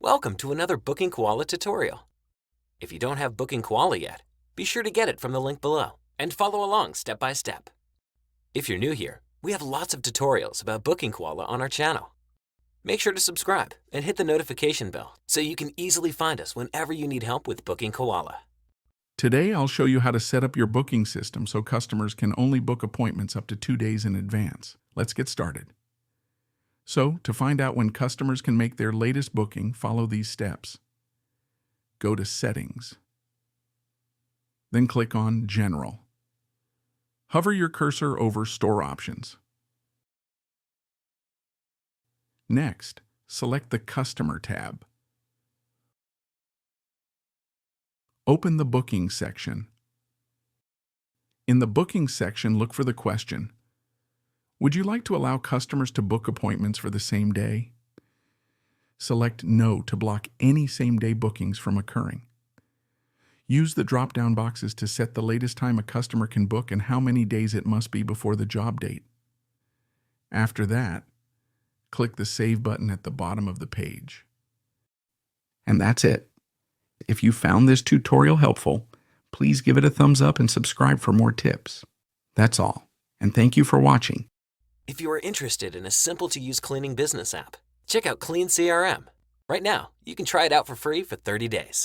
Welcome to another BookingKoala tutorial. If you don't have BookingKoala yet, be sure to get it from the link below and follow along step by step. If you're new here, we have lots of tutorials about BookingKoala on our channel. Make sure to subscribe and hit the notification bell so you can easily find us whenever you need help with BookingKoala. Today, I'll show you how to set up your booking system so customers can only book appointments up to 2 days in advance. Let's get started. So, to find out when customers can make their latest booking, follow these steps. Go to Settings. Then click on General. Hover your cursor over Store Options. Next, select the Customer tab. Open the Booking section. In the Booking section, look for the question, would you like to allow customers to book appointments for the same day? Select No to block any same-day bookings from occurring. Use the drop-down boxes to set the latest time a customer can book and how many days it must be before the job date. After that, click the Save button at the bottom of the page. And that's it. If you found this tutorial helpful, please give it a thumbs up and subscribe for more tips. That's all, and thank you for watching. If you are interested in a simple-to-use cleaning business app, check out Clean CRM. Right now, you can try it out for free for 30 days.